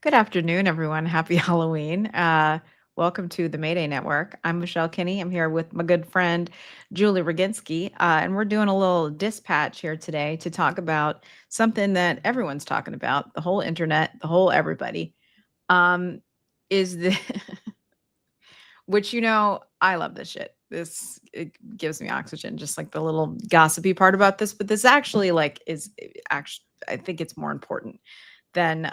Good afternoon, everyone. Happy Halloween. Welcome to the Mayday Network. I'm Michelle Kinney. I'm here with my good friend, Julie Roginski, and we're doing a little dispatch here today to talk about something that everyone's talking about, the whole internet, the whole everybody, um, is the, which, I love this shit. It gives me oxygen, just like the little gossipy part about this, but this actually actually, I think it's more important than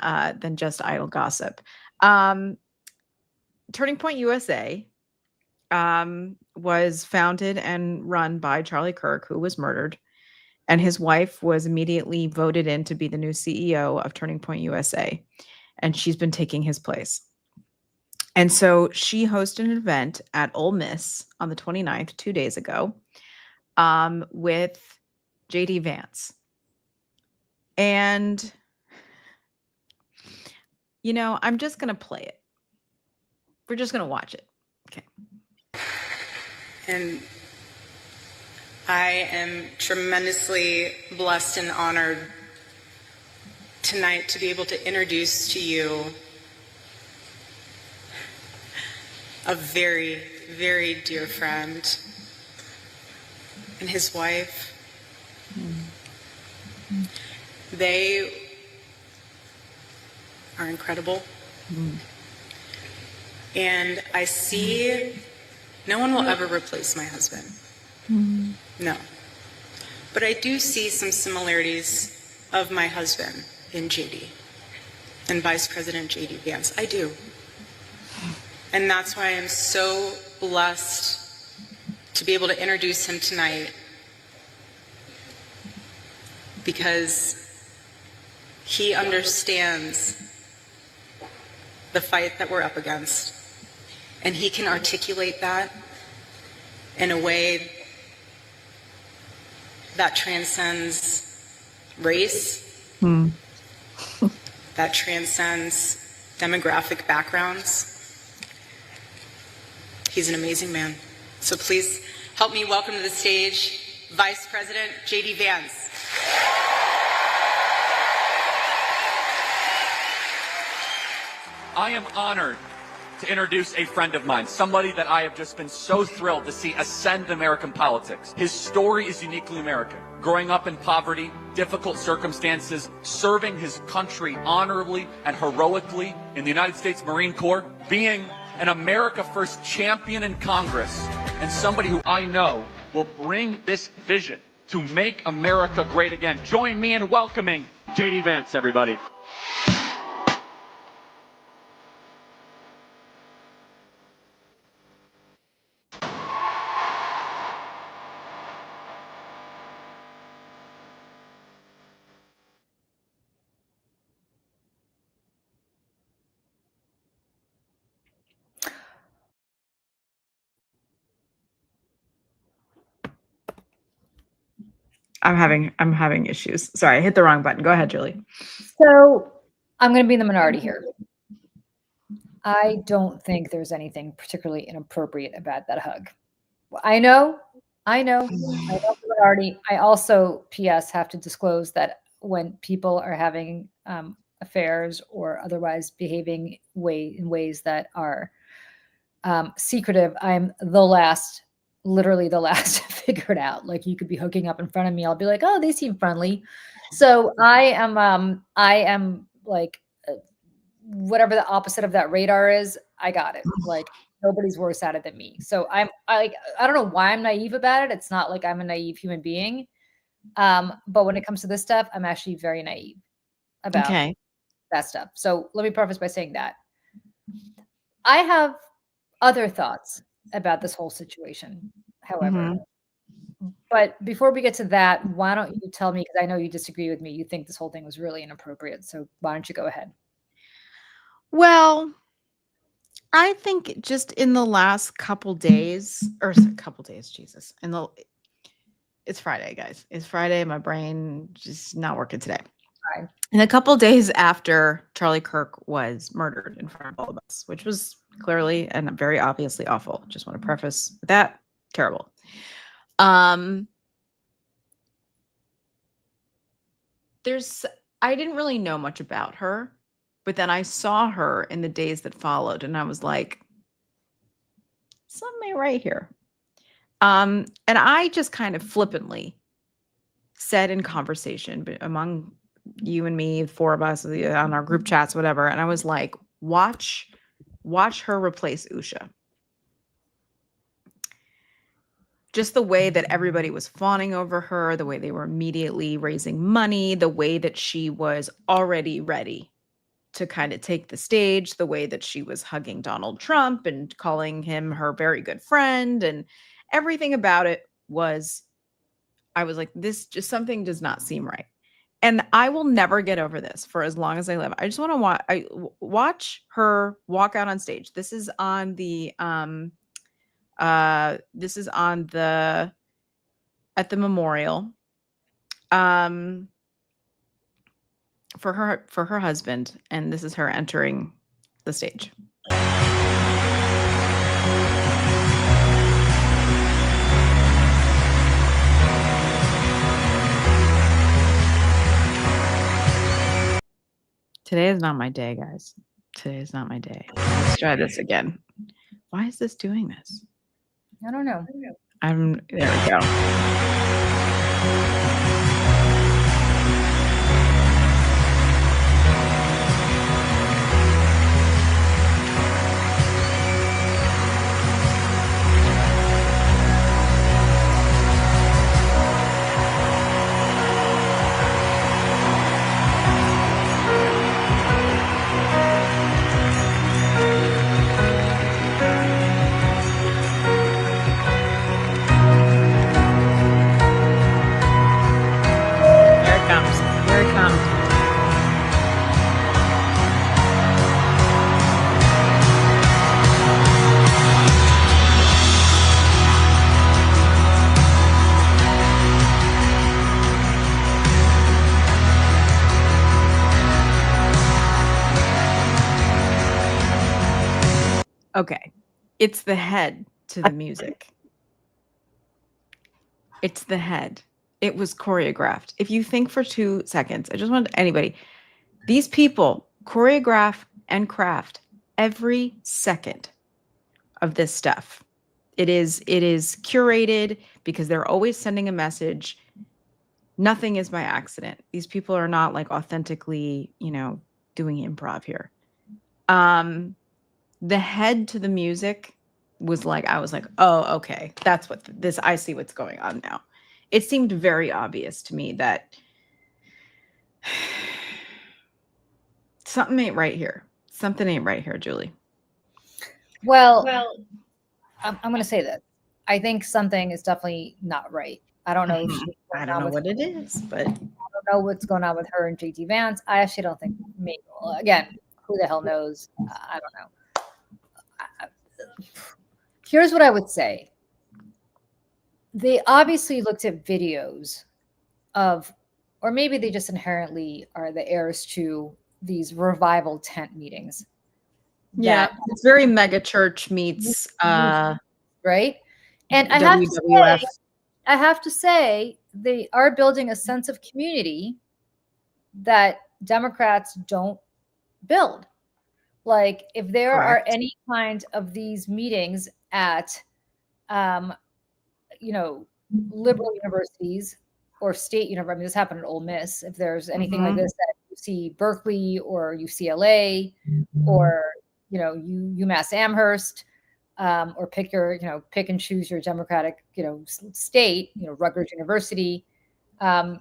just idle gossip. Um, Turning Point USA was founded and run by Charlie Kirk, who was murdered, and his wife was immediately voted in to be the new CEO of Turning Point USA, and she's been taking his place. And so she hosted an event at Ole Miss on the 29th, 2 days ago, with JD Vance. And, I'm just going to play it. We're just going to watch it. Okay. And I am tremendously blessed and honored tonight to be able to introduce to you a very, very dear friend and his wife. They are incredible. And I see no one will ever replace my husband. No. But I do see some similarities of my husband in JD and Vice President JD Vance. I do. And that's why I'm so blessed to be able to introduce him tonight, because he understands the fight that we're up against, and he can articulate that in a way that transcends race, that transcends demographic backgrounds. He's an amazing man. So please help me welcome to the stage Vice President JD Vance. I am honored to introduce a friend of mine, somebody that I have just been so thrilled to see ascend American politics. His story is uniquely American. Growing up in poverty, difficult circumstances, serving his country honorably and heroically in the United States Marine Corps, being an America First champion in Congress, and somebody who I know will bring this vision to make America great again. Join me in welcoming JD Vance, everybody. I'm having issues. Sorry, I hit the wrong button. Go ahead, Julie. So I'm going to be in the minority here. I don't think there's anything particularly inappropriate about that hug. I know. I love the minority. I also, P.S., have to disclose that when people are having affairs or otherwise behaving in ways that are secretive, I'm literally the last to figure it out. Like, you could be hooking up in front of me, I'll be like, oh, they seem friendly. So I am like, whatever the opposite of that radar is, I got it. Like, nobody's worse at it than me. So I don't know why I'm naive about it. It's not like I'm a naive human being. But when it comes to this stuff, I'm actually very naive about that stuff. So let me preface by saying that I have other thoughts about this whole situation, however. But before we get to that, why don't you tell me, because I know you disagree with me, you think this whole thing was really inappropriate. So why don't you go ahead? Well, I think just in the last couple days, Jesus. It's Friday, guys. It's Friday. My brain just not working today. Right. And a couple days after Charlie Kirk was murdered in front of all of us, which was clearly and very obviously awful. Just want to preface with that. Terrible. I didn't really know much about her. But then I saw her in the days that followed, and I was like, something ain't right here. And I just kind of flippantly said in conversation among you and me, four of us on our group chats, whatever, and I was like, watch her replace Usha. Just the way that everybody was fawning over her, the way they were immediately raising money, the way that she was already ready to kind of take the stage, the way that she was hugging Donald Trump and calling him her very good friend, and everything about it was, I was like, this just something does not seem right. And I will never get over this for as long as I live. I just want to watch her walk out on stage. This is on the at the memorial for her husband, and this is her entering the stage. Today is not my day, guys. Today is not my day. Let's try this again. Why is this doing this? I don't know. There we go. Here it comes. Okay. It's the head to the music. It's the head. It was choreographed. If you think for 2 seconds, I just want anybody, these people choreograph and craft every second of this stuff. It is curated because they're always sending a message. Nothing is by accident. These people are not like authentically, doing improv here. The head to the music was like, I was like, oh, okay, that's what this, I see what's going on now. It seemed very obvious to me that something ain't right here. Something ain't right here, Julie. Well, I'm going to say that. I think something is definitely not right. I don't know. I don't know what it is, but I don't know what's going on with her and JD Vance. I actually don't think, maybe, again, who the hell knows? I don't know. Here's what I would say. They obviously looked at videos of, or maybe they just inherently are the heirs to these revival tent meetings. Yeah, it's very mega church meets right. And WWF. I have to say they are building a sense of community that Democrats don't build. Like if there are any kind of these meetings at, liberal universities or state universities, I mean, this happened at Ole Miss. If there's anything like this at UC Berkeley or UCLA or, UMass Amherst, or pick and choose your Democratic, state, Rutgers University. I'd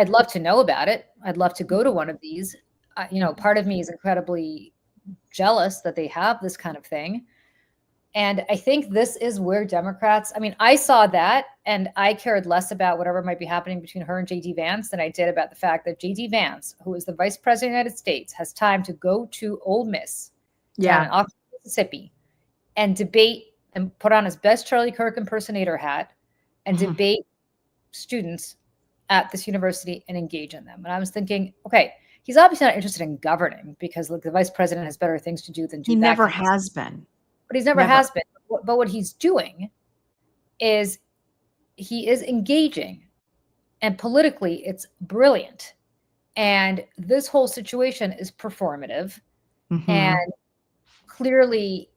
love to know about it. I'd love to go to one of these. Part of me is incredibly jealous that they have this kind of thing. And I think this is where Democrats, I saw that and I cared less about whatever might be happening between her and JD Vance than I did about the fact that JD Vance, who is the vice president of the United States, has time to go to Ole Miss down in Oxford, Mississippi, and debate and put on his best Charlie Kirk impersonator hat and debate students at this university and engage in them. And I was thinking, okay, he's obviously not interested in governing because the vice president has better things to do than do that. He never has been. But he's never has been. But what he's doing is he is engaging, and politically it's brilliant. And this whole situation is performative. Mm-hmm. And clearly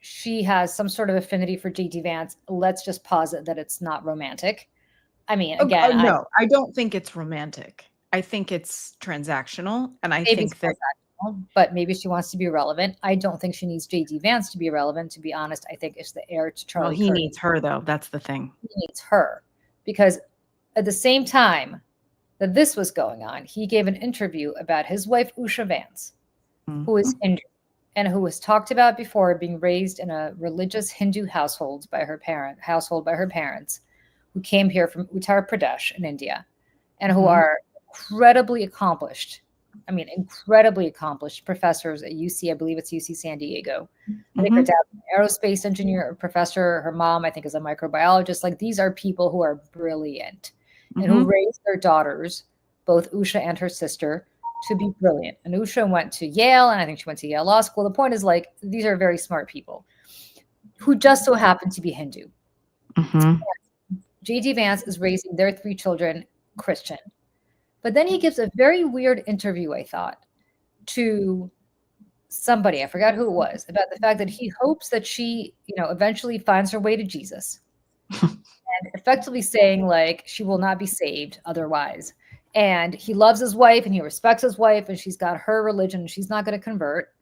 she has some sort of affinity for JD Vance. Let's just posit that it's not romantic. I mean, again, no, I don't think it's romantic. I think it's transactional, and I maybe it's think that transactional, but maybe she wants to be relevant. I don't think she needs JD Vance to be relevant, to be honest. I think it's the heir to well, Charlie he Kirk. needs her though. That's the thing. He needs her because at the same time that this was going on, he gave an interview about his wife, Usha Vance, who is Hindu and who was talked about before being raised in a religious Hindu household by her parents, who came here from Uttar Pradesh in India, and who are incredibly accomplished. I mean, incredibly accomplished professors at UC. I believe it's UC San Diego. I think her dad's an aerospace engineer, professor. Her mom, I think, is a microbiologist. Like, these are people who are brilliant and who raised their daughters, both Usha and her sister, to be brilliant. And Usha went to Yale, and I think she went to Yale Law School. The point is, like, these are very smart people who just so happen to be Hindu. JD Vance is raising their 3 children Christian. But then he gives a very weird interview, I thought, to somebody, I forgot who it was, about the fact that he hopes that she, eventually finds her way to Jesus. And effectively saying, like, she will not be saved otherwise. And he loves his wife and he respects his wife and she's got her religion and she's not going to convert.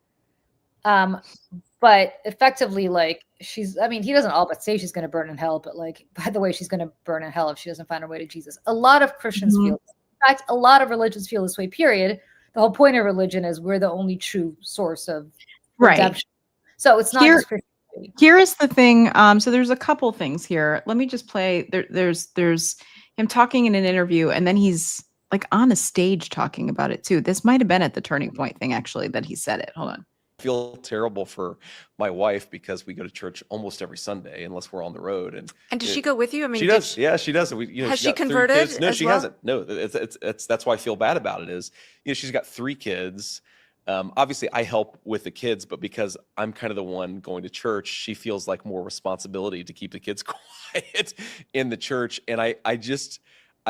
But effectively, like, he doesn't all but say she's going to burn in hell, but, like, by the way, she's going to burn in hell if she doesn't find her way to Jesus. A lot of Christians feel this. In fact, a lot of religions feel this way, period. The whole point of religion is we're the only true source of redemption. Right. So it's not just Christianity. Here is the thing. So there's a couple things here. Let me just play. There's him talking in an interview, and then he's like on a stage talking about it too. This might have been at the Turning Point thing, actually, that he said it. Hold on. I feel terrible for my wife because we go to church almost every Sunday unless we're on the road. And does she go with you? I mean, she does. Yeah, she does. Has she converted? No, she hasn't. No, it's that's why I feel bad about it. Is she's got 3 kids. Obviously, I help with the kids, but because I'm kind of the one going to church, she feels like more responsibility to keep the kids quiet in the church. And I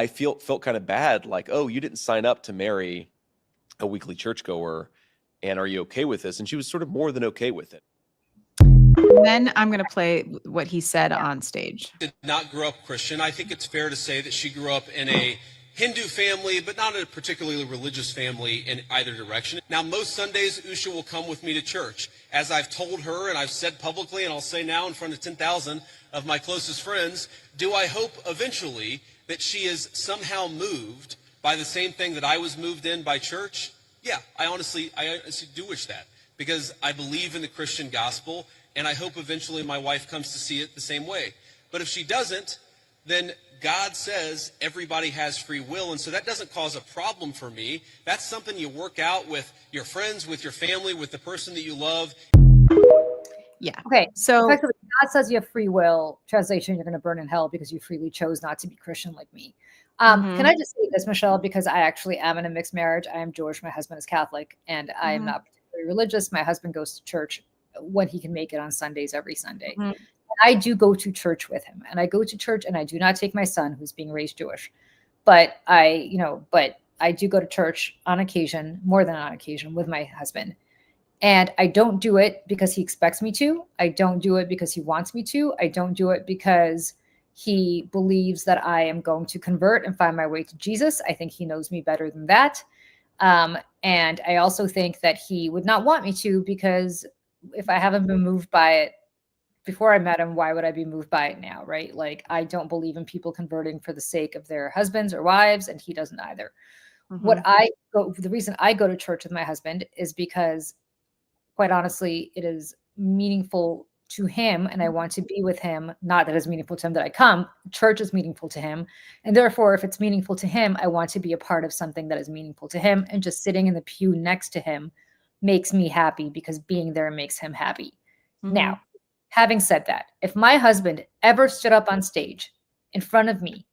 felt kind of bad, like, oh, you didn't sign up to marry a weekly churchgoer. And are you okay with this? And she was sort of more than okay with it. Then I'm going to play what he said on stage. Did not grow up Christian. I think it's fair to say that she grew up in a Hindu family, but not a particularly religious family in either direction. Now, most Sundays, Usha will come with me to church. As I've told her, and I've said publicly, and I'll say now in front of 10,000 of my closest friends, do I hope eventually that she is somehow moved by the same thing that I was moved in by church? Yeah, I honestly do wish that, because I believe in the Christian gospel, and I hope eventually my wife comes to see it the same way. But if she doesn't, then God says everybody has free will, and so that doesn't cause a problem for me. That's something you work out with your friends, with your family, with the person that you love. Yeah. Okay, so effectively, God says you have free will. Translation, you're going to burn in hell because you freely chose not to be Christian like me. Can I just say this, Michelle, because I actually am in a mixed marriage. I am Jewish. My husband is Catholic, and I am not particularly religious. My husband goes to church when he can make it on Sundays, every Sunday. And I do go to church with him, and I go to church, and I do not take my son, who's being raised Jewish, but I do go to church on occasion, more than on occasion, with my husband. And I don't do it because he expects me to. I don't do it because he wants me to. I don't do it because he believes that I am going to convert and find my way to Jesus. I think he knows me better than that. And I also think that he would not want me to, because if I haven't been moved by it before I met him, why would I be moved by it now, right? Like, I don't believe in people converting for the sake of their husbands or wives, and he doesn't either. The reason I go to church with my husband is because, quite honestly, it is meaningful to him, and I want to be with him. Not that it's meaningful to him that I come. Church is meaningful to him, and therefore, if it's meaningful to him, I want to be a part of something that is meaningful to him. And just sitting in the pew next to him makes me happy, because being there makes him happy. Now, having said that, if my husband ever stood up on stage in front of me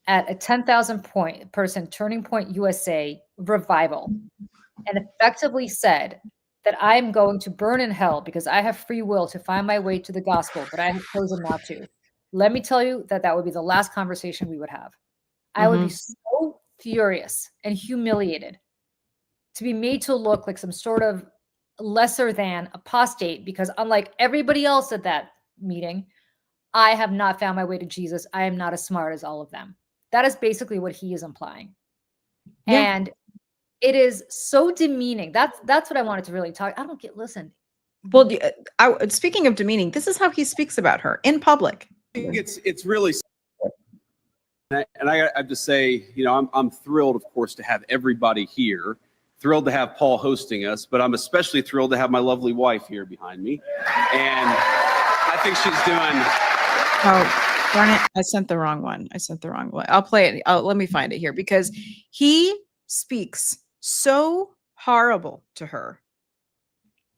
at a 10,000 person Turning Point USA revival and effectively said that I'm going to burn in hell because I have free will to find my way to the gospel, but I have chosen not to, let me tell you that would be the last conversation we would have. I would be so furious and humiliated to be made to look like some sort of lesser than apostate because unlike everybody else at that meeting, I have not found my way to Jesus. I am not as smart as all of them. That is basically what he is implying. Yeah. And it is so demeaning. That's what I wanted to really talk. I don't get, listen. Well, speaking of demeaning, this is how he speaks about her in public. I think it's really, and I have to say, you know, I'm thrilled, of course, to have everybody here. Thrilled to have Paul hosting us, but I'm especially thrilled to have my lovely wife here behind me. And I think she's doing. Oh, darn it. I sent the wrong one. I'll play it. Let me find it here because he speaks so horrible to her.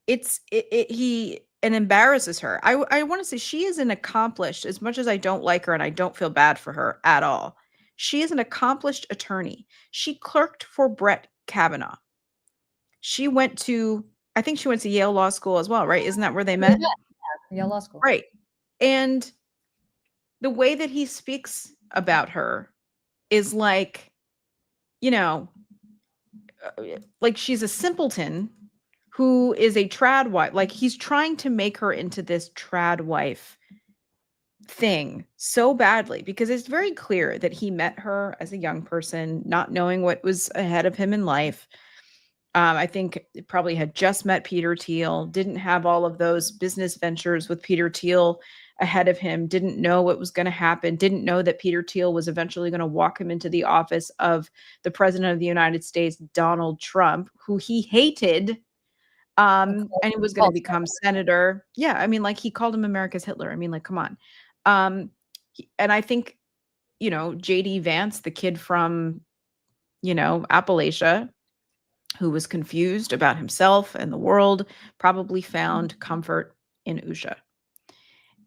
He embarrasses her. I want to say she is an accomplished, as much as I don't like her and I don't feel bad for her at all. She is an accomplished attorney. She clerked for Brett Kavanaugh. I think she went to Yale Law School as well, right? Isn't that where they met? Yeah, Yale Law School. Right. And the way that he speaks about her is like, you know, like she's a simpleton who is a trad wife. Like he's trying to make her into this trad wife thing so badly because it's very clear that he met her as a young person, not knowing what was ahead of him in life. I think it probably had just met Peter Thiel, didn't have all of those business ventures with Peter Thiel ahead of him, didn't know what was going to happen, didn't know that Peter Thiel was eventually going to walk him into the office of the president of the United States, Donald Trump, who he hated. And he was going to become senator. Yeah. I mean, like he called him America's Hitler. I mean, like, come on. And I think, you know, JD Vance, the kid from, you know, Appalachia, who was confused about himself and the world, probably found comfort in Usha.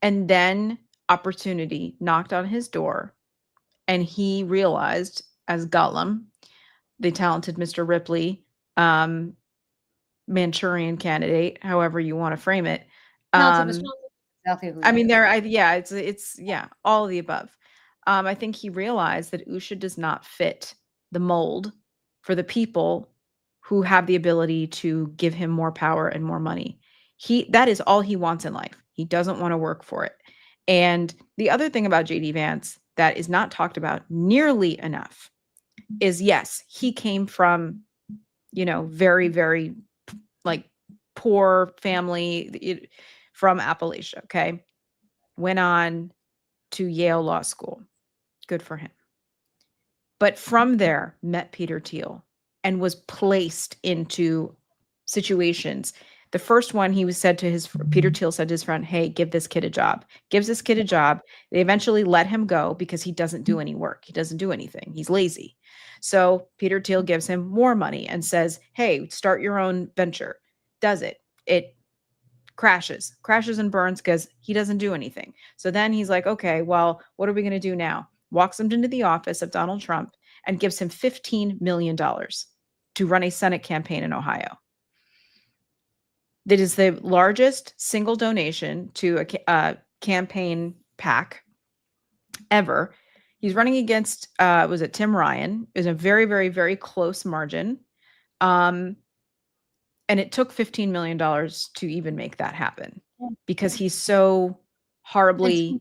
And then opportunity knocked on his door, and he realized, as Gollum, the talented Mr. Ripley, Manchurian candidate, however you want to frame it. Exactly I mean, it's all of the above. I think he realized that Usha does not fit the mold for the people who have the ability to give him more power and more money. That is all he wants in life. He doesn't want to work for it. And the other thing about JD Vance that is not talked about nearly enough is, yes, he came from, you know, very, very like poor family from Appalachia. Okay. Went on to Yale Law School. Good for him. But from there, met Peter Thiel and was placed into situations. The first one, Peter Thiel said to his friend, hey, give this kid a job. Gives this kid a job. They eventually let him go because he doesn't do any work. He doesn't do anything. He's lazy. So Peter Thiel gives him more money and says, hey, start your own venture. Does it. It crashes and burns because he doesn't do anything. So then he's like, okay, well, what are we going to do now? Walks him into the office of Donald Trump and gives him $15 million to run a Senate campaign in Ohio. That is the largest single donation to a campaign PAC ever. He's running against, was it Tim Ryan? It was a very, very, very close margin. And it took $15 million to even make that happen because he's so horribly.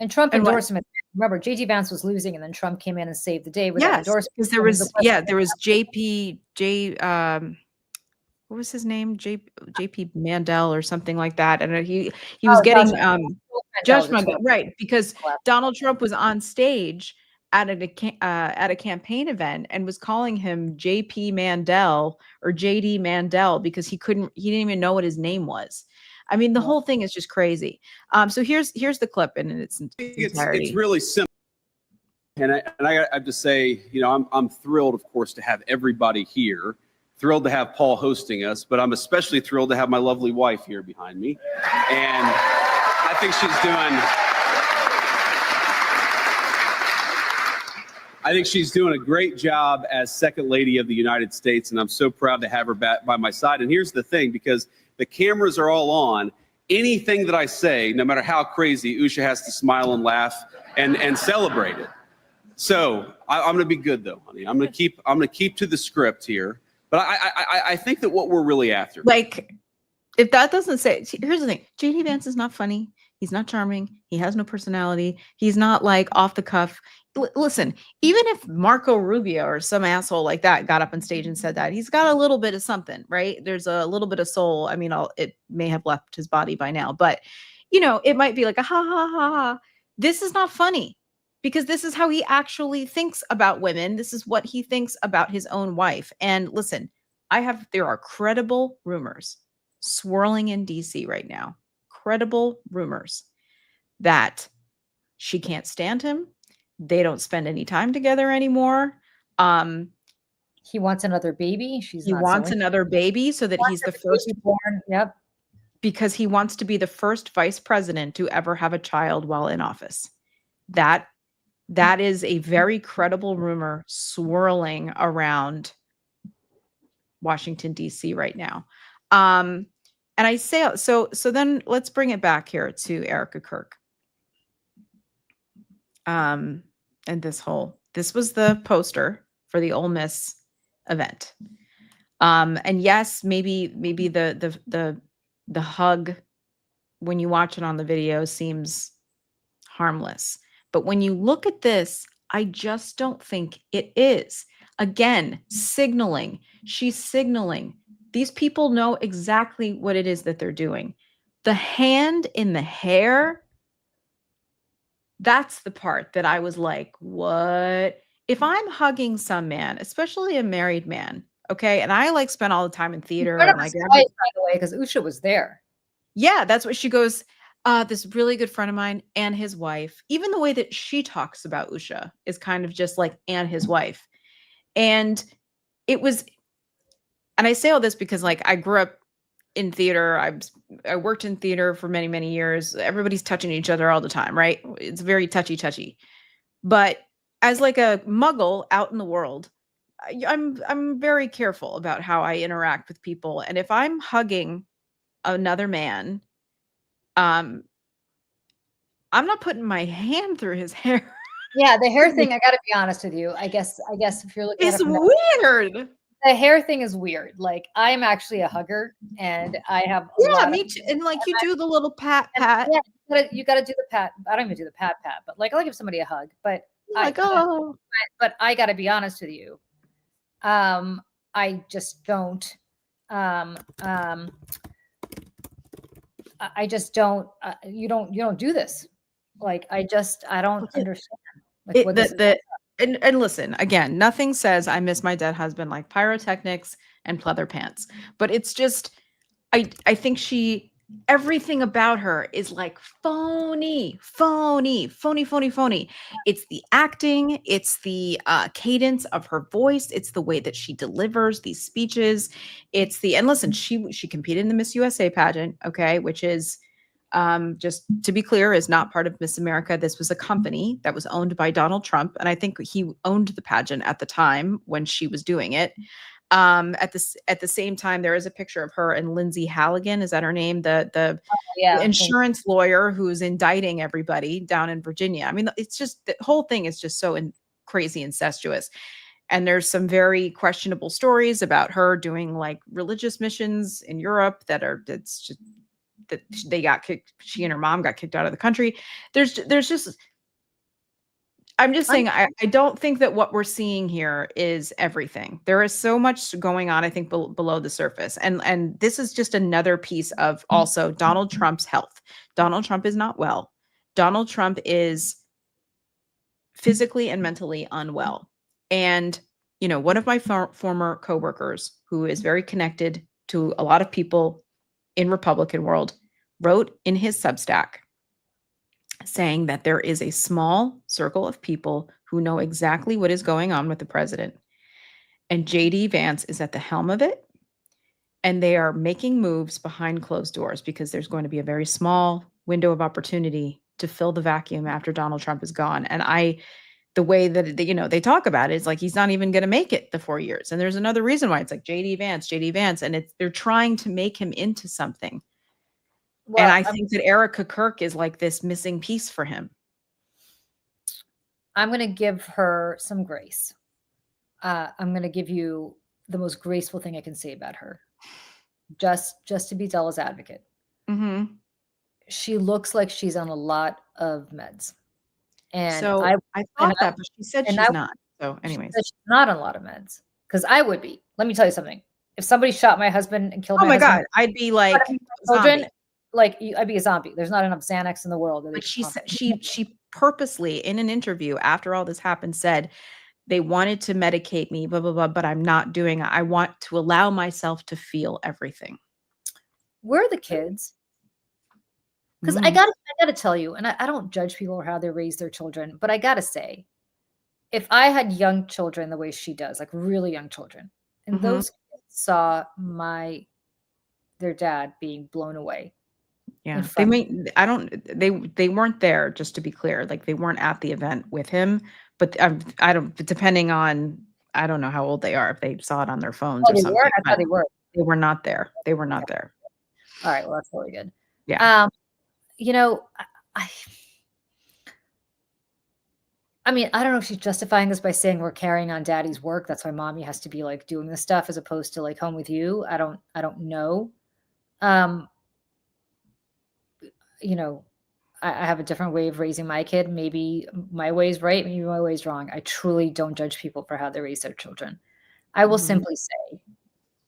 And Trump endorsed him. Remember, JD Vance was losing, and then Trump came in and saved the day with that endorsement. Because there was what was his name? JP Mandel or something like that. And he was getting judgment, right? Because Donald Trump was on stage at a campaign event and was calling him JP Mandel or JD Mandel because he didn't even know what his name was. I mean, the whole thing is just crazy. So here's the clip in its entirety. It's really simple. And I have to say, you know, I'm thrilled, of course, to have everybody here. Thrilled to have Paul hosting us, but I'm especially thrilled to have my lovely wife here behind me. And I think she's doing a great job as Second Lady of the United States, and I'm so proud to have her back by my side. And here's the thing, because the cameras are all on, anything that I say, no matter how crazy, Usha has to smile and laugh and celebrate it. So I'm going to be good though, honey. I'm going to keep to the script here. But I think that what we're really after, like, if that doesn't say, here's the thing: JD Vance is not funny. He's not charming. He has no personality. He's not like off the cuff. Listen, even if Marco Rubio or some asshole like that got up on stage and said that, he's got a little bit of something, right? There's a little bit of soul. I mean, it may have left his body by now, but it might be like a ha ha ha ha. This is not funny because this is how he actually thinks about women. This is what he thinks about his own wife. And listen, there are credible rumors swirling in DC right now. Credible rumors that she can't stand him. They don't spend any time together anymore. He wants another baby. He wants another baby so that he's the first born. Yep. Because he wants to be the first vice president to ever have a child while in office. That is a very credible rumor swirling around Washington, D.C. right now. And I say, so then let's bring it back here to Erika Kirk. And this was the poster for the Ole Miss event. And yes, maybe the hug when you watch it on the video seems harmless. But when you look at this, I just don't think it is. Again, signaling. She's signaling. These people know exactly what it is that they're doing. The hand in the hair, that's the part that I was like, what? If I'm hugging some man, especially a married man, okay, and I spent all the time in theater. And by the way, because Usha was there. Yeah, that's what she goes. This really good friend of mine and his wife, even the way that she talks about Usha is kind of just like, and his wife. And it was, and I say all this because I grew up in theater. I worked in theater for many, many years. Everybody's touching each other all the time, right? It's very touchy. But as a muggle out in the world, I'm very careful about how I interact with people. And if I'm hugging another man, I'm not putting my hand through his hair. Yeah, the hair thing, I gotta be honest with you. I guess if you're looking at it, it's weird. The hair thing is weird. I'm actually a hugger, and I have me too. And you do the little pat. Yeah, you gotta do the pat. I don't even do the pat, but I like give somebody a hug. But but I gotta be honest with you. I just don't. I just don't. You don't do this. I don't understand. And listen, again, nothing says I miss my dead husband like pyrotechnics and pleather pants. But it's just, I think everything about her is phony. It's the acting. It's the cadence of her voice. It's the way that she delivers these speeches. And listen, she competed in the Miss USA pageant, okay, which is, just to be clear, is not part of Miss America. This was a company that was owned by Donald Trump. And I think he owned the pageant at the time when she was doing it. At the same time, there is a picture of her and Lindsay Halligan. Is that her name? The insurance lawyer who's indicting everybody down in Virginia. I mean, it's just, the whole thing is just so crazy incestuous. And there's some very questionable stories about her doing religious missions in Europe that's just, that they got kicked. She and her mom got kicked out of the country. There's just, I'm just saying, I don't think that what we're seeing here is everything. There is so much going on, I think, below the surface. And this is just another piece of also Donald Trump's health. Donald Trump is not well. Donald Trump is physically and mentally unwell. And, one of my former coworkers who is very connected to a lot of people in Republican world wrote in his Substack saying that there is a small circle of people who know exactly what is going on with the president. And JD Vance is at the helm of it. And they are making moves behind closed doors because there's going to be a very small window of opportunity to fill the vacuum after Donald Trump is gone. And the way that they talk about it is he's not even going to make it the 4 years. And there's another reason why it's JD Vance, and they're trying to make him into something. Well, and I think that Erika Kirk is this missing piece for him. I'm going to give her some grace. I'm going to give you the most graceful thing I can say about her. Just to be devil's advocate. Mm-hmm. She looks like she's on a lot of meds. And So I thought that, but she said she's not. So anyways. She's not on a lot of meds. Because I would be. Let me tell you something. If somebody shot my husband and killed Oh my my husband, God, I'd be like children, zombie. like I'd be a zombie. There's not enough Xanax in the world. But she purposely in an interview after all this happened said they wanted to medicate me, blah, blah, blah, but I'm not doing it. I want to allow myself to feel everything. Where are the kids? Because I gotta tell you, and I don't judge people or how they raise their children, but I gotta say, if I had young children the way she does, like really young children, and those kids saw their dad being blown away. Yeah, they weren't there, just to be clear. Like they weren't at the event with him, but I don't, depending on, I don't know how old they are, if they saw it on their phones or something. I thought they were. They were not there. They were not there. All right. Well, that's really good. Yeah. You know, I mean, I don't know if she's justifying this by saying we're carrying on daddy's work. That's why mommy has to be like doing this stuff as opposed to like home with you. I don't know. You know, I have a different way of raising my kid. Maybe my way is right. Maybe my way is wrong. I truly don't judge people for how they raise their children. I will simply say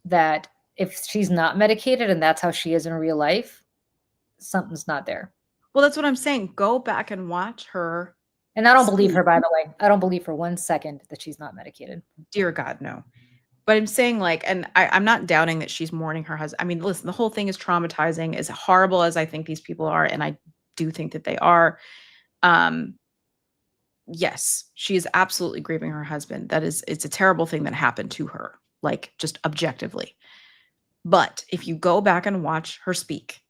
that if she's not medicated and that's how she is in real life, something's not there. Well, that's what I'm saying. Go back and watch her. And I don't believe her, by the way. I don't believe for 1 second that she's not medicated. Dear God, no. But I'm saying like, and I'm not doubting that she's mourning her husband. I mean, listen, the whole thing is traumatizing, as horrible as I think these people are, and I do think that they are. Yes, she is absolutely grieving her husband. It's a terrible thing that happened to her, like just objectively. But if you go back and watch her speak,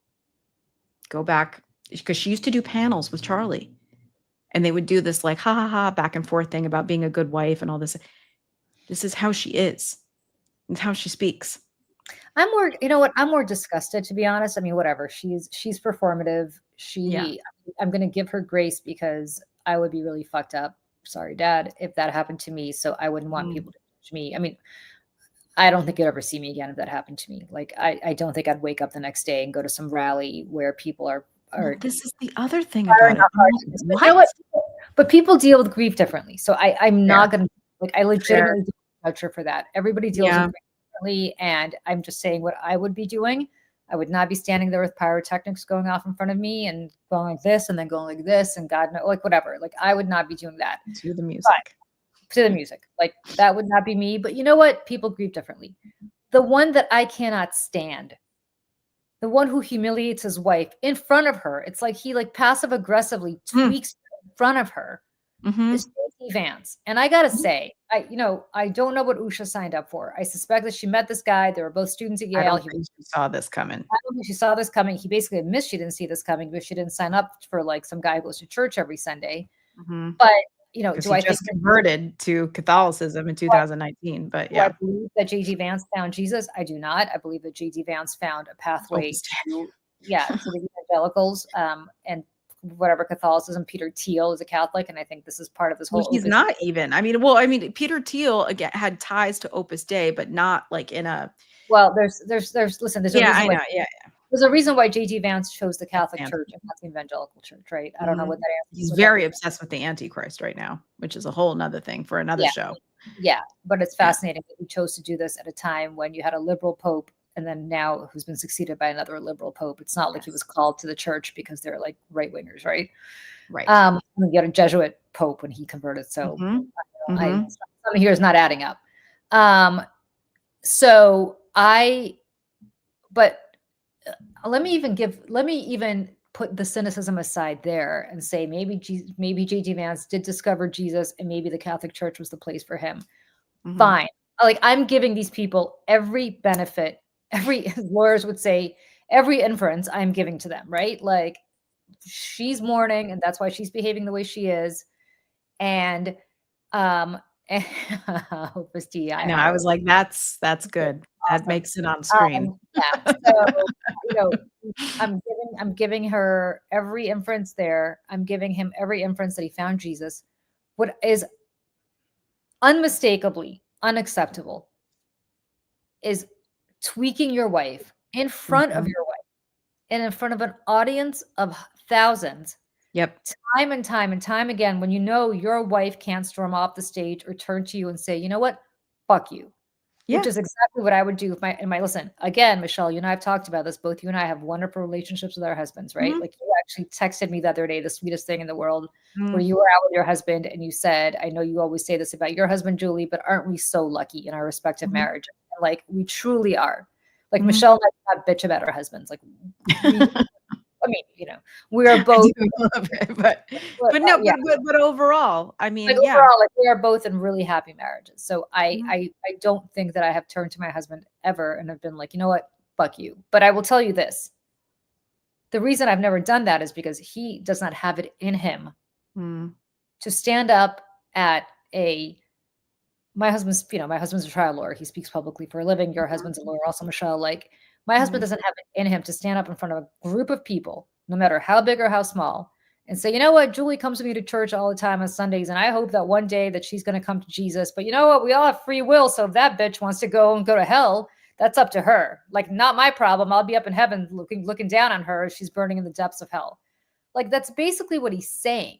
go back, because she used to do panels with Charlie. And they would do this like, ha ha ha, back and forth thing about being a good wife and all this. This is how she is. It's how she speaks. I'm more disgusted, to be honest. I mean, whatever. She's performative. I'm going to give her grace because I would be really fucked up. Sorry, Dad, if that happened to me. So I wouldn't want people to judge me. I mean, I don't think you'd ever see me again if that happened to me. Like, I don't think I'd wake up the next day and go to some rally where people are. This is the other thing about it. But, you know what? But people deal with grief differently. So I'm not going to, like, I legitimately don't judge her for that. Everybody deals with grief differently. And I'm just saying what I would be doing. I would not be standing there with pyrotechnics going off in front of me and going like this and then going like this and God knows, like whatever. Like I would not be doing that. To the music. To the music. Like that would not be me. But you know what? People grieve differently. The one that I cannot stand, the one who humiliates his wife in front of her, it's like he like passive aggressively tweaks in front of her, is JD Vance. And I gotta say, I don't know what Usha signed up for. I suspect that she met this guy. They were both students at Yale. I don't think she saw this coming. I don't think she saw this coming. He basically admits she didn't see this coming because she didn't sign up for like some guy who goes to church every Sunday. But do I just converted to Catholicism in 2019? But yeah, I believe that JD Vance found Jesus. I do not. I believe that JD Vance found a pathway to the evangelicals and whatever Catholicism. Peter Thiel is a Catholic, and I think this is part of this whole. He's not even. I mean, Peter Thiel again had ties to Opus Dei, but not like in a. Well, there's listen. There's I know. There's a reason why JD Vance chose the Catholic Church and not the evangelical church, right? I don't know what that is. He's very obsessed with the Antichrist right now, which is a whole nother thing for another show. Yeah, but it's fascinating that he chose to do this at a time when you had a liberal pope and then now who's been succeeded by another liberal pope. It's not like he was called to the church because they're like right wingers, right? Right. You had a Jesuit pope when he converted. So some here is not adding up. Let me even put the cynicism aside there and say maybe JD Vance did discover Jesus and maybe the Catholic Church was the place for him. Fine. Like I'm giving these people every benefit, every lawyers would say, every inference I'm giving to them, right? Like she's mourning and that's why she's behaving the way she is. And Opus Dei. I was like, that's good. That makes it on screen. So, I'm giving her every inference there. I'm giving him every inference that he found Jesus. what is unmistakably unacceptable is tweaking your wife in front of Mhm. your wife and in front of an audience of thousands, Yep. time and time and time again, when you know your wife can't storm off the stage or turn to you and say, you know what, fuck you. Which Yeah. is exactly what I would do with my listen, again, Michelle, you and I have talked about this. Both you and I have wonderful relationships with our husbands, right? Mhm. Like you actually texted me the other day, the sweetest thing in the world, where Mm. you were out with your husband and you said, I know you always say this about your husband, Julie, but aren't we so lucky in our respective Mhm. marriages? And like we truly are. Like Mhm. Michelle and I do not bitch about our husbands. Like we, I mean, we are I both, do a little bit, but no, yeah. but overall, I Like mean, yeah. overall, like we are both in really happy marriages. So Mhm. I don't think that I have turned to my husband ever and have been like, you know what, fuck you. But I will tell you this. The reason I've never done that is because he does not have it in him Mm. to stand up at my husband's a trial lawyer. He speaks publicly for a living. Your husband's a lawyer also, Michelle. Like my husband Mhm. doesn't have it in him to stand up in front of a group of people, no matter how big or how small, and say, you know what, Julie comes with me to church all the time on Sundays, and I hope that one day that she's going to come to Jesus. But you know what? We all have free will. So if that bitch wants to go to hell, that's up to her. Like, not my problem. I'll be up in heaven looking down on her as she's burning in the depths of hell. Like, that's basically what he's saying.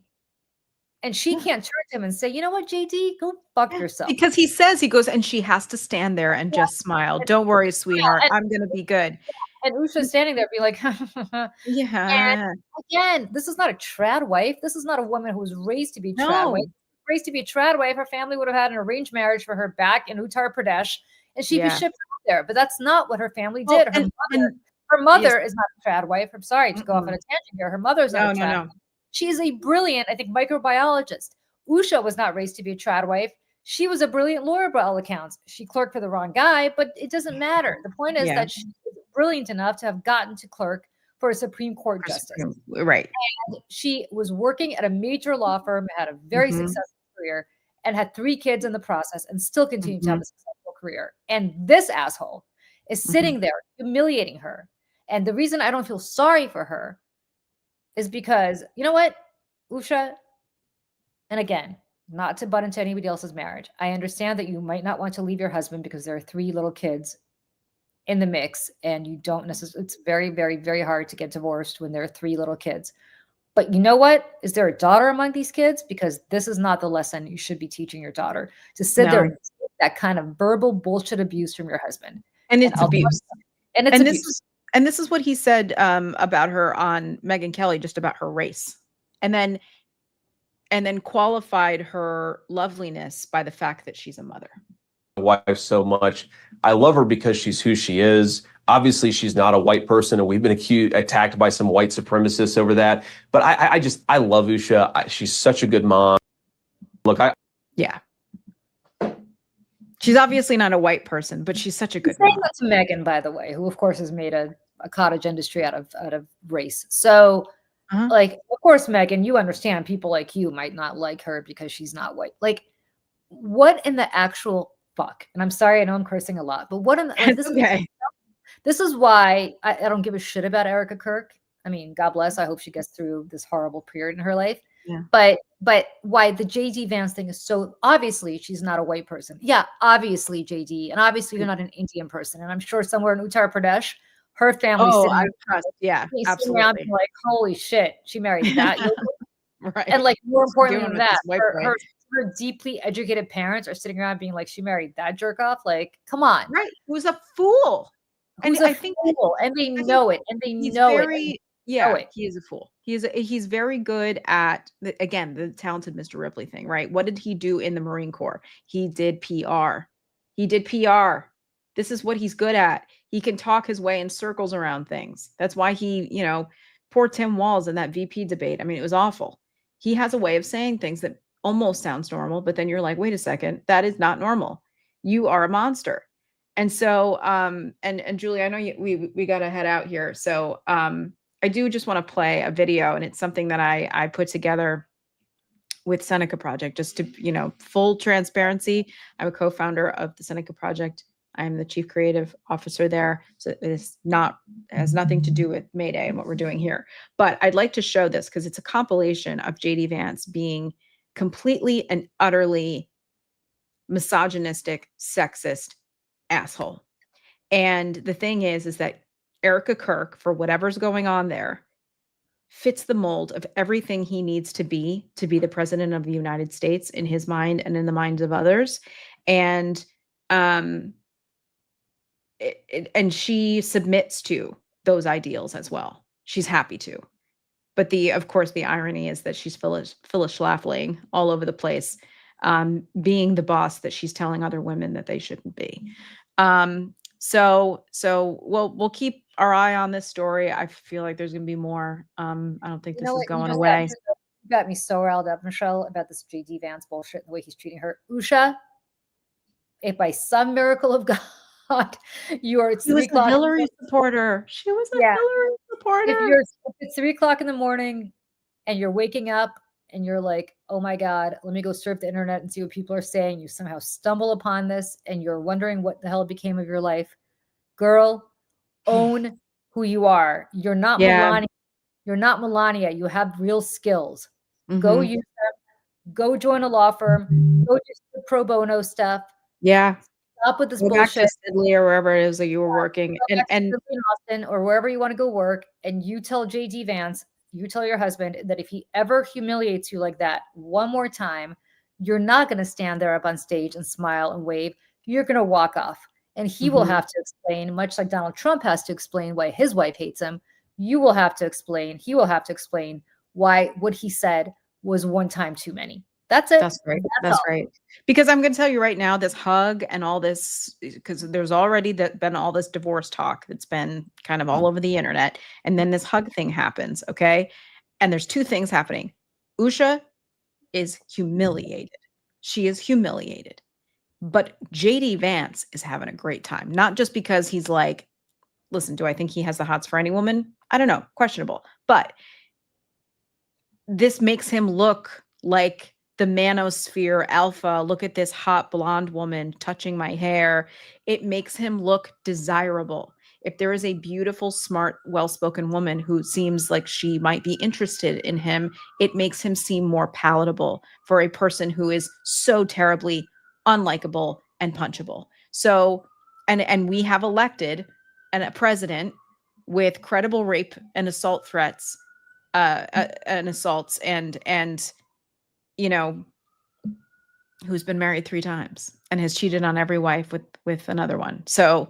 And she Yeah. can't turn to him and say, you know what, JD, go fuck Yeah. yourself. Because he goes, and she has to stand there and just smile. Don't worry, sweetheart. I'm gonna be good. And Usha's standing there being like, and Yeah. again, this is not a trad wife. This is not a woman who was raised to be trad wife. No. Raised to be a trad wife, her family would have had an arranged marriage for her back in Uttar Pradesh, and she'd be Yeah. shipped out there. But that's not what her family Well, did. and Her yes. mother is not a trad wife. I'm sorry to go off on Mm-mm. a tangent here. Her mother's not No, a no, trad no. wife. She is a brilliant, I think, microbiologist. Usha was not raised to be a trad wife. She was a brilliant lawyer by all accounts. She clerked for the wrong guy, but it doesn't matter. The point is Yeah. that she was brilliant enough to have gotten to clerk for a Supreme Court justice. Right. And she was working at a major law firm, had a very Mhm. successful career, and had 3 kids in the process, and still continued to have Mhm. a successful career. And this asshole is Mhm. sitting there humiliating her. And the reason I don't feel sorry for her is because, you know what, Usha, and again, not to butt into anybody else's marriage, I understand that you might not want to leave your husband because there are 3 little kids in the mix, and you don't necessarily, it's very, very, very hard to get divorced when there are 3 little kids. But you know what? Is there a daughter among these kids? Because this is not the lesson you should be teaching your daughter, to sit there No. and take that kind of verbal bullshit abuse from your husband. And And it's I'll tell you, abuse. and it's And this abuse. is what he said about her on Megyn Kelly, just about her race. And then qualified her loveliness by the fact that she's a mother. Wife so much. I love her because she's who she is. Obviously, she's not a white person, and we've been attacked by some white supremacists over that. But I love Usha. She's such a good mom. Look, Yeah. She's obviously not a white person, but she's such a good Saying mom. that to Megyn, by the way, who of course has made a cottage industry out of race. So, Uh-huh. like, of course, Megyn, you understand people like you might not like her because she's not white. Like, what in the actual fuck? And I'm sorry, I know I'm cursing a lot, but what in the, like, It's okay. this is why I don't give a shit about Erika Kirk. I mean, God bless. I hope she gets through this horrible period in her life. Yeah. But why the JD Vance thing is so obviously she's not a white person. Yeah, obviously JD, and obviously you're not an Indian person. And I'm sure somewhere in Uttar Pradesh, her family's Oh, sitting, I trust. Yeah, sitting around absolutely. being like, holy shit, she married that. Right. And like more What's importantly doing than with that, this white boy? her deeply educated parents are sitting around being like, she married that jerk off. Like, come on. Right. Who's a fool. Who's And a I think fool, and they know it, and they he's know it. very, he is a fool. He's very good at again, the talented Mr. Ripley thing, right? What did he do in the Marine Corps? He did PR. This is what he's good at. He can talk his way in circles around things. That's why he, poor Tim Walz in that VP debate. I mean, it was awful. He has a way of saying things that almost sounds normal, but then you're like, wait a second, that is not normal. You are a monster. And so, and Julie, I know we got to head out here. So, I do just want to play a video, and it's something that I put together with Seneca Project, just to, full transparency. I'm a co-founder of the Seneca Project. I'm the chief creative officer there. So it has nothing to do with Mayday and what we're doing here. But I'd like to show this because it's a compilation of JD Vance being completely and utterly misogynistic, sexist asshole. And the thing is that Erika Kirk, for whatever's going on there, fits the mold of everything he needs to be the president of the United States in his mind and in the minds of others. And um and she submits to those ideals as well. She's happy to. But of course, the irony is that she's Phyllis Schlafly all over the place, being the boss that she's telling other women that they shouldn't be. So we'll keep our eye on this story. I feel like there's going to be more. I don't think this is going away. Got me so riled up, Michelle, about this JD Vance bullshit and the way he's treating her. Usha, if by some miracle of God, you are at She was a Hillary supporter. She was a Hillary supporter. If it's 3 o'clock in the morning and you're waking up and you're like, oh my God, let me go surf the internet and see what people are saying. You somehow stumble upon this and you're wondering what the hell became of your life. Girl, own who you are. You're not Melania. You're not Melania. You have real skills. Go use them. Go join a law firm. Go do pro bono stuff. Yeah. Stop with this go bullshit. Back to Sidley or wherever it is that you were working, and in Austin or wherever you want to go work, and you tell JD Vance, you tell your husband that if he ever humiliates you like that one more time, you're not going to stand there up on stage and smile and wave. You're going to walk off, and he will have to explain, much like Donald Trump has to explain why his wife hates him. You will have to explain. He will have to explain why what he said was one time too many. That's it. That's great. That's great. Because I'm going to tell you right now, this hug and all this, because there's already been all this divorce talk that's been kind of all over the internet. And then this hug thing happens. Okay. And there's two things happening. Usha is humiliated. She is humiliated. But JD Vance is having a great time. Not just because he's like, listen, do I think he has the hots for any woman? I don't know. Questionable. But this makes him look like the manosphere alpha. Look at this hot blonde woman touching my hair. It makes him look desirable. If there is a beautiful, smart, well-spoken woman who seems like she might be interested in him, it makes him seem more palatable for a person who is so terribly unlikable and punchable. So, and we have elected a president with credible rape and assault threats, and assaults, and you know, who's been married 3 times and has cheated on every wife with another one. So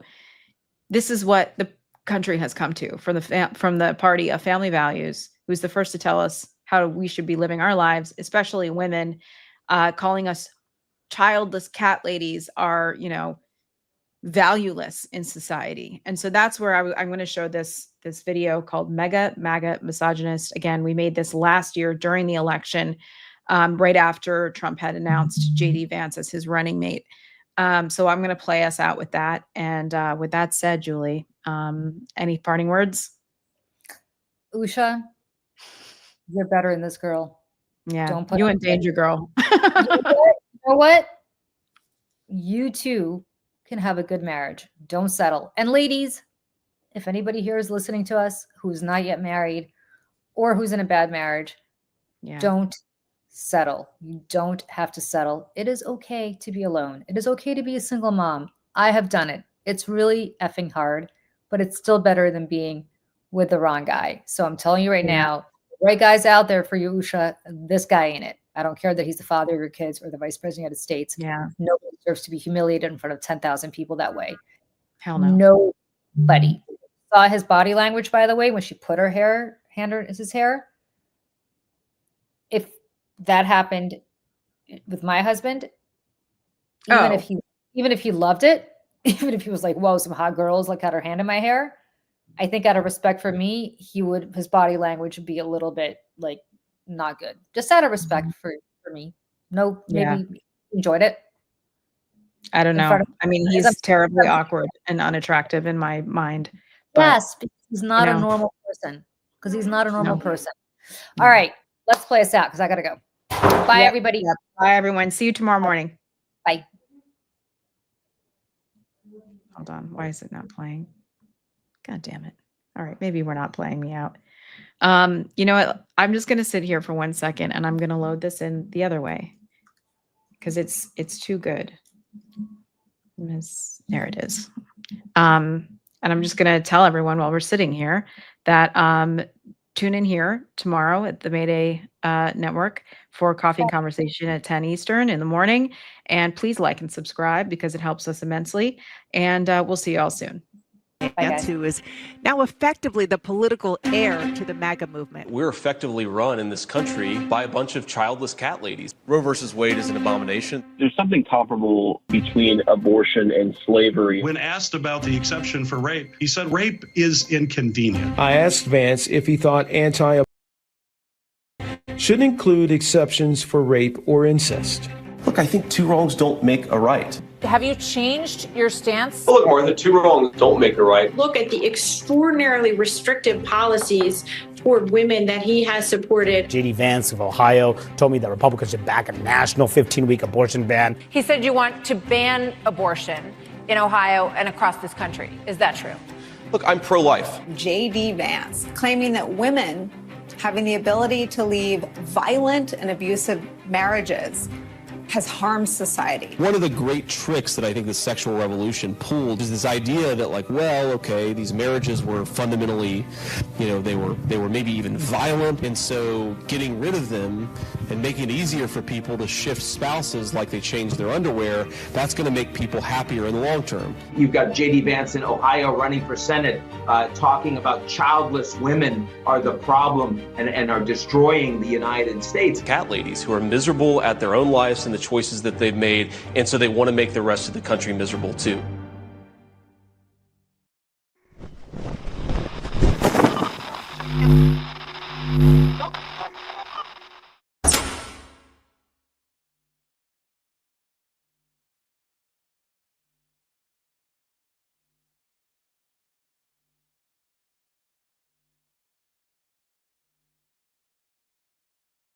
this is what the country has come to from the party of family values, who's the first to tell us how we should be living our lives, especially women, calling us childless cat ladies are, valueless in society. And so that's where I'm going to show this video called Mega MAGA Misogynist. Again, we made this last year during the election, right after Trump had announced JD Vance as his running mate. So I'm going to play us out with that. And with that said, Julie, any parting words? Usha, you're better than this girl. Yeah, don't put you in danger, girl. You know what? You too can have a good marriage. Don't settle. And ladies, if anybody here is listening to us who's not yet married or who's in a bad marriage, don't settle. You don't have to settle. It is okay to be alone. It is okay to be a single mom. I have done it. It's really effing hard, but it's still better than being with the wrong guy. So I'm telling you right now, the right guy's out there for you, Usha. This guy ain't it. I don't care that he's the father of your kids or the vice president of the United States. Yeah. Nobody deserves to be humiliated in front of 10,000 people that way. Hell no. Nobody. Saw his body language, by the way, when she put her hand in his hair. If that happened with my husband, even if he loved it, even if he was like, whoa, some hot girls like had her hand in my hair, I think out of respect for me, his body language would be a little bit like not good. Just out of respect for me. No, maybe enjoyed it. I don't know. I mean, he's terribly awkward and unattractive in my mind. But, yes, because he's not a normal person. Because he's not a normal person. All right, let's play us out because I got to go. Bye, everybody. Yep. Bye, everyone. See you tomorrow morning. Bye. Hold on. Why is it not playing? God damn it. All right. Maybe we're not playing me out. You know what? I'm just going to sit here for 1 second and I'm going to load this in the other way because it's too good. There it is. And I'm just going to tell everyone while we're sitting here that tune in here tomorrow at the Mayday Network for Coffee and Conversation at 10 Eastern in the morning. And please like and subscribe because it helps us immensely. And we'll see you all soon. Vance, who is now effectively the political heir to the MAGA movement. We're effectively run in this country by a bunch of childless cat ladies. Roe versus Wade is an abomination. There's something comparable between abortion and slavery. When asked about the exception for rape, he said rape is inconvenient. I asked Vance if he thought anti-abortion should include exceptions for rape or incest. Look, I think two wrongs don't make a right. Have you changed your stance? Look, Martha, two wrongs don't make a right. Look at the extraordinarily restrictive policies toward women that he has supported. JD Vance of Ohio told me that Republicans should back a national 15-week abortion ban. He said you want to ban abortion in Ohio and across this country. Is that true? Look, I'm pro-life. JD Vance claiming that women having the ability to leave violent and abusive marriages has harmed society. One of the great tricks that I think the sexual revolution pulled is this idea that, like, well, okay, these marriages were fundamentally, they were maybe even violent, and so getting rid of them and making it easier for people to shift spouses like they change their underwear, that's going to make people happier in the long term. You've got JD Vance in Ohio running for Senate, talking about childless women are the problem and are destroying the United States. Cat ladies who are miserable at their own lives and the choices that they've made, and so they want to make the rest of the country miserable too.